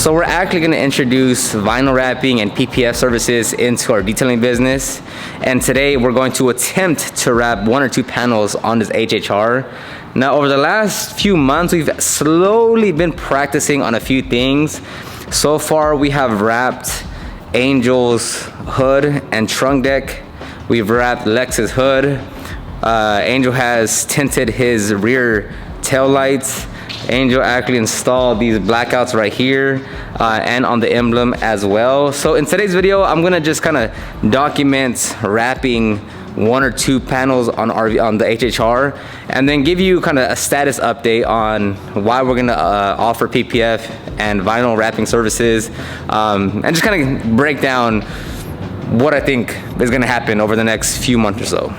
So we're actually going to introduce vinyl wrapping and PPF services into our detailing business. And today we're going to attempt to wrap 1 or 2 panels on this HHR. Now over the last few months, we've slowly been practicing on a few things. So far we have wrapped Angel's hood and trunk deck. We've wrapped Lex's hood. Angel has tinted his rear tail lights. Angel actually installed these blackouts right here and on the emblem as well. So in today's video, I'm gonna just kind of document wrapping 1 or 2 panels on the HHR, and then give you kind of a status update on why we're gonna offer PPF and vinyl wrapping services, and just kind of break down what I think is gonna happen over the next few months or so.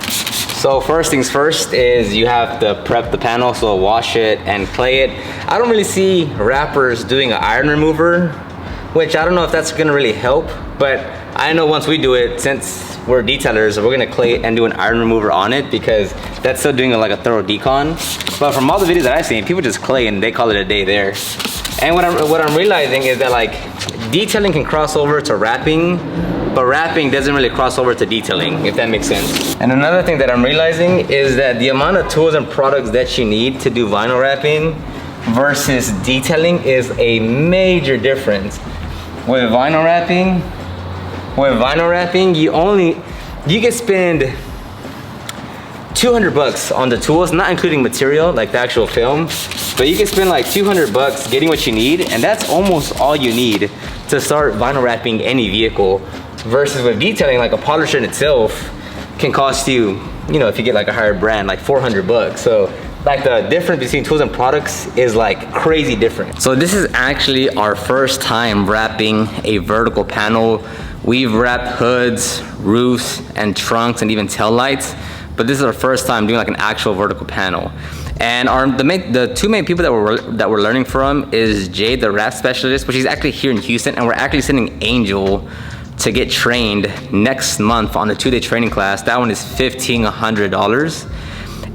So first things first is you have to prep the panel, so wash it and clay it. I don't really see wrappers doing an iron remover, which I don't know if that's gonna really help, but I know once we do it, since we're detailers, we're gonna clay it and do an iron remover on it, because that's still doing like a thorough decon. But from all the videos that I've seen, people just clay and they call it a day there. And what I'm realizing is that like detailing can cross over to wrapping, but wrapping doesn't really cross over to detailing, if that makes sense. And another thing that I'm realizing is that the amount of tools and products that you need to do vinyl wrapping versus detailing is a major difference. With vinyl wrapping, you can spend 200 bucks on the tools, not including material like the actual film, but you can spend like 200 bucks getting what you need, and that's almost all you need to start vinyl wrapping any vehicle. Versus with detailing, like a polisher in itself can cost you, you know, if you get like a higher brand, like 400 bucks. So like the difference between tools and products is like crazy different. So this is actually our first time wrapping a vertical panel. We've wrapped hoods, roofs, and trunks, and even tail lights, but this is our first time doing like an actual vertical panel. And the 2 main people that we're learning from is Jay, the wrap specialist, which is actually here in Houston, and we're actually sending Angel to get trained next month on the 2-day training class. That one is $1,500.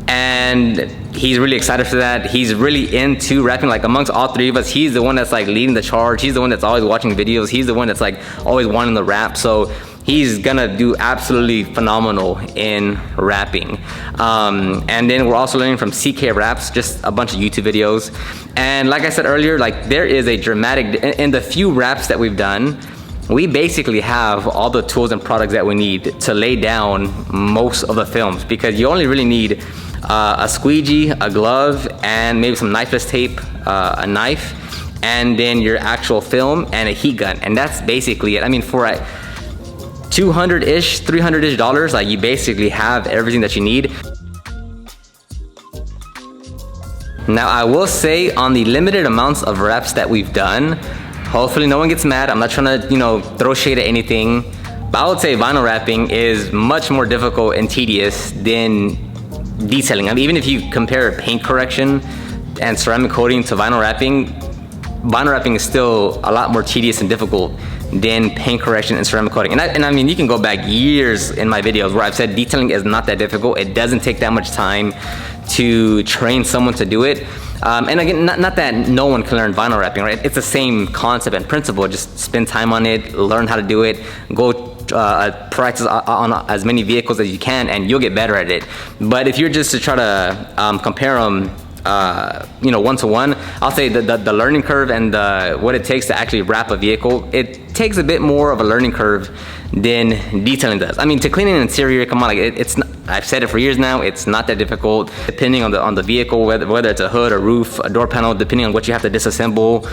And he's really excited for that. He's really into wrapping. Like amongst all 3 of us, he's the one that's like leading the charge. He's the one that's always watching videos. He's the one that's like always wanting to wrap. So he's gonna do absolutely phenomenal in wrapping. And then we're also learning from CK Wraps, just a bunch of YouTube videos. And like I said earlier, like there is a dramatic, in the few wraps that we've done, we basically have all the tools and products that we need to lay down most of the films, because you only really need a squeegee, a glove, and maybe some knifeless tape, a knife, and then your actual film and a heat gun. And that's basically it. I mean, for $200-ish, $300-ish, like you basically have everything that you need. Now I will say, on the limited amounts of reps that we've done, hopefully no one gets mad. I'm not trying to, you know, throw shade at anything, but I would say vinyl wrapping is much more difficult and tedious than detailing. I mean, even if you compare paint correction and ceramic coating to vinyl wrapping is still a lot more tedious and difficult than paint correction and ceramic coating. And I mean, you can go back years in my videos where I've said detailing is not that difficult. It doesn't take that much time to train someone to do it. And again, not that no one can learn vinyl wrapping, right? It's the same concept and principle. Just spend time on it, learn how to do it, go practice on as many vehicles as you can, and you'll get better at it. But if you're just to try to compare them, you know, 1-to-1, I'll say the learning curve and what it takes to actually wrap a vehicle, it takes a bit more of a learning curve than detailing does. I mean, to clean an interior, come on, like it's not, I've said it for years now, it's not that difficult, depending on the vehicle, whether it's a hood, a roof, a door panel, depending on what you have to disassemble.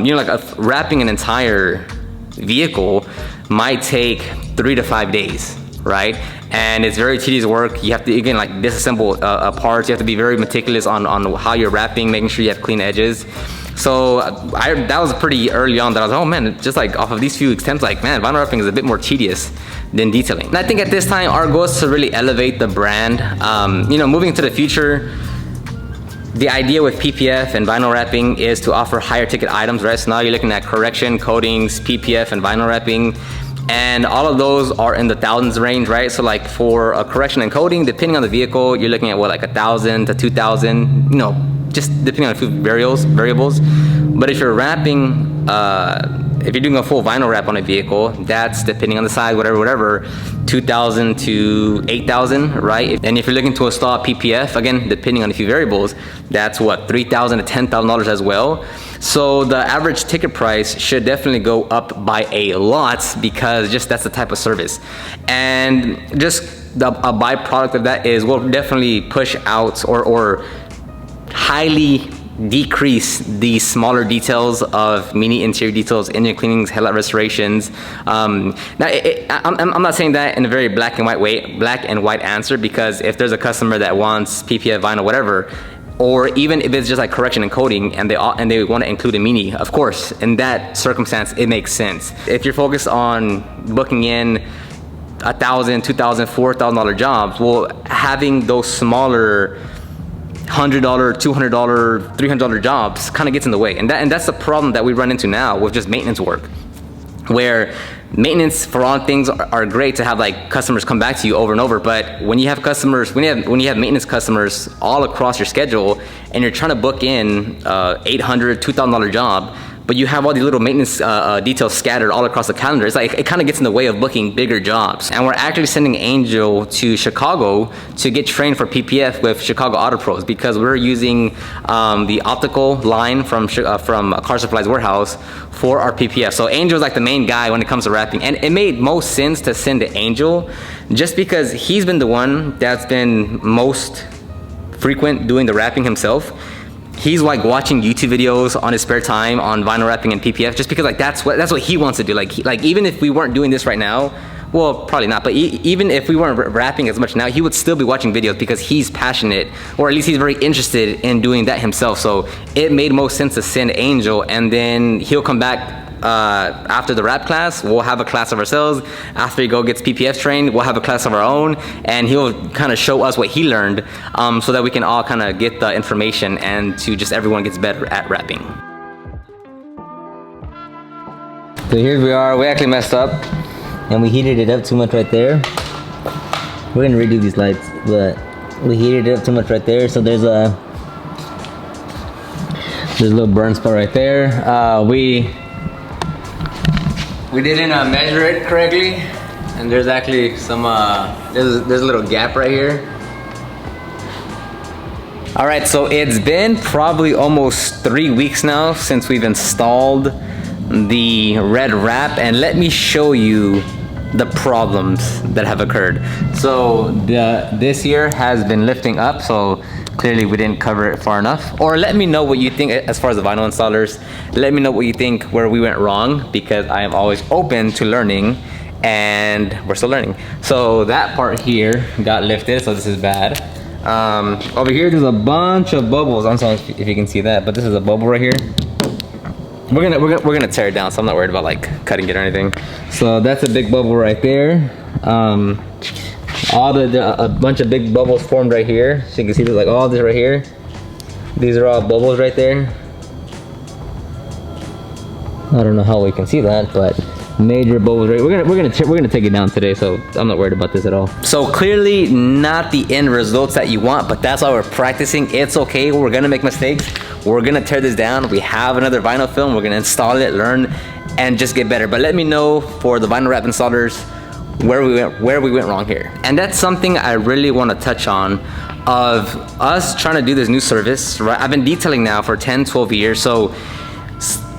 You know, like wrapping an entire vehicle might take 3 to 5 days, right? And it's very tedious work. You have to, again, like disassemble parts. You have to be very meticulous on how you're wrapping, making sure you have clean edges. So that was pretty early on that I was, oh man, just like off of these few attempts, like man, vinyl wrapping is a bit more tedious than detailing. And I think at this time, our goal is to really elevate the brand. You know, moving into the future, the idea with PPF and vinyl wrapping is to offer higher ticket items, right? So now you're looking at correction, coatings, PPF, and vinyl wrapping. And all of those are in the thousands range, right? So like for a correction and coating, depending on the vehicle, you're looking at what, like 1,000 to 2,000, you know, just depending on a few variables. But if you're wrapping if you're doing a full vinyl wrap on a vehicle, that's depending on the size, whatever, 2,000 to 8,000, right? And if you're looking to install PPF, again, depending on a few variables, that's what, $3,000 to $10,000 as well. So the average ticket price should definitely go up by a lot, because just that's the type of service. And just a byproduct of that is we'll definitely push out or highly decrease the smaller details of mini interior details, engine cleanings, headlight restorations. Now, I'm not saying that in a very black and white answer, because if there's a customer that wants PPF, vinyl, whatever, or even if it's just like correction and coating and they want to include a mini, of course, in that circumstance, it makes sense. If you're focused on booking in $1,000, $2,000, $4,000 jobs, well, having those smaller $100, $200, $300 jobs kind of gets in the way. And that's the problem that we run into now with just maintenance work, where maintenance for all things are great to have like customers come back to you over and over, but when you have customers, when you have maintenance customers all across your schedule and you're trying to book in $800, $2,000 job, but you have all these little maintenance details scattered all across the calendar, it's like it kind of gets in the way of booking bigger jobs. And we're actually sending Angel to Chicago to get trained for PPF with Chicago Auto Pros, because we're using the optical line from Car Supplies Warehouse for our PPF. So Angel's like the main guy when it comes to wrapping, and it made most sense to send to Angel just because he's been the one that's been most frequent doing the wrapping himself. He's like watching YouTube videos on his spare time on vinyl wrapping and PPF, just because like that's what he wants to do. Like even if we weren't doing this right now, well, probably not, but even if we weren't wrapping as much now, he would still be watching videos because he's passionate, or at least he's very interested in doing that himself. So it made most sense to send Angel, and then he'll come back after the wrap class. We'll have a class of ourselves. After he gets PPF trained, we'll have a class of our own, and he'll kind of show us what he learned, so that we can all kind of get the information, and to just everyone gets better at wrapping. So here we are. We actually messed up and we heated it up too much right there. We're gonna redo these lights, but we heated it up too much right there. So there's a little burn spot right there. We didn't measure it correctly, and there's actually some there's a little gap right here. All right, so it's been probably almost 3 weeks now since we've installed the red wrap, and let me show you the problems that have occurred. So this here has been lifting up, so clearly we didn't cover it far enough. Or let me know what you think as far as the vinyl installers. Let me know what you think where we went wrong, because I am always open to learning, and we're still learning. So that part here got lifted, so this is bad. Over here there's a bunch of bubbles. I'm sorry if you can see that, but this is a bubble right here. We're gonna tear it down, so I'm not worried about like cutting it or anything. So that's a big bubble right there. A bunch of big bubbles formed right here. So you can see there's like all this right here. These are all bubbles right there. I don't know how we can see that, but major bubbles right. We're gonna take it down today, so I'm not worried about this at all. So clearly not the end results that you want, but that's why we're practicing. It's okay, we're gonna make mistakes. We're gonna tear this down. We have another vinyl film. We're gonna install it, learn, and just get better. But let me know for the vinyl wrap installers where we went wrong here. And that's something I really want to touch on, of us trying to do this new service, right? I've been detailing now for 10, 12 years. So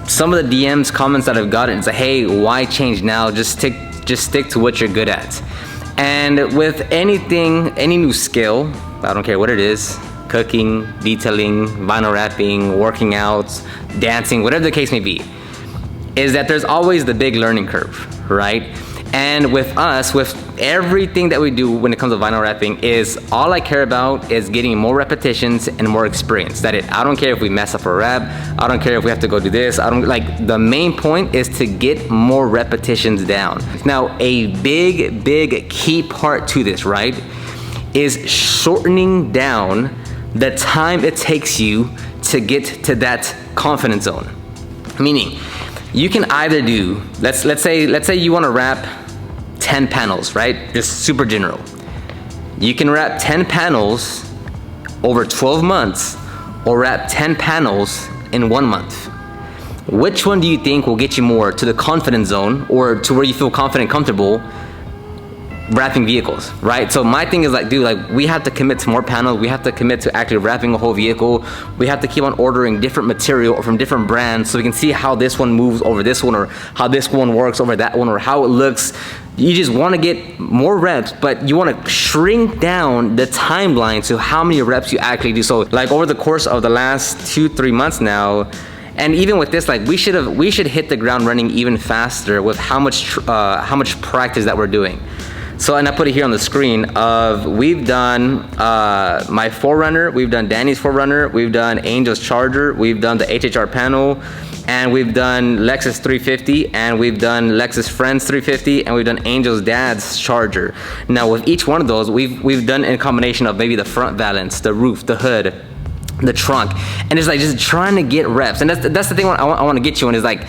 some of the DMs, comments that I've gotten is like, hey, why change now? Just stick to what you're good at. And with anything, any new skill, I don't care what it is, cooking, detailing, vinyl wrapping, working out, dancing, whatever the case may be, is that there's always the big learning curve, right? And with us, with everything that we do when it comes to vinyl wrapping, is all I care about is getting more repetitions and more experience. That it. I don't care if we mess up a wrap. I don't care if we have to go do this. I don't like. The main point is to get more repetitions down. Now, a big key part to this, right, is shortening down the time it takes you to get to that confidence zone. Meaning, you can either do, let's say you want to wrap 10 panels, right? Just super general. You can wrap 10 panels over 12 months, or wrap 10 panels in 1 month. which one do you think will get you more to the confidence zone, or to where you feel confident, comfortable wrapping vehicles, right? So my thing is like, dude, like we have to commit to more panels. We have to commit to actually wrapping a whole vehicle. We have to keep on ordering different material from different brands so we can see how this one moves over this one, or how this one works over that one, or how it looks. You just want to get more reps, but you want to shrink down the timeline to how many reps you actually do. So like over the course of the last 2-3 months now, and even with this, like we should hit the ground running even faster with how much practice that we're doing. So, and I put it here on the screen of, we've done my 4Runner, we've done Danny's 4Runner, we've done Angel's Charger, we've done the HHR panel, and we've done Lexus 350, and we've done Lexus Friends 350, and we've done Angel's Dad's Charger. Now with each one of those, we've done in combination of maybe the front valance, the roof, the hood, the trunk, and it's like just trying to get reps. And that's the thing I want to get you in, is like,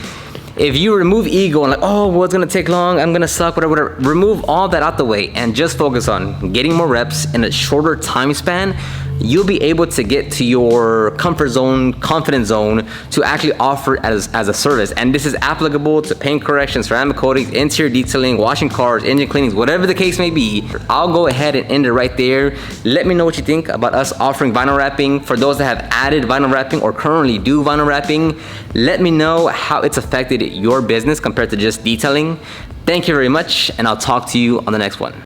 if you remove ego and like, oh, well, it's gonna take long, I'm gonna suck, whatever, remove all that out the way and just focus on getting more reps in a shorter time span, you'll be able to get to your comfort zone, confidence zone, to actually offer it as a service. And this is applicable to paint correction, ceramic coatings, interior detailing, washing cars, engine cleanings, whatever the case may be. I'll go ahead and end it right there. Let me know what you think about us offering vinyl wrapping. For those that have added vinyl wrapping or currently do vinyl wrapping, let me know how it's affected your business compared to just detailing. Thank you very much, and I'll talk to you on the next one.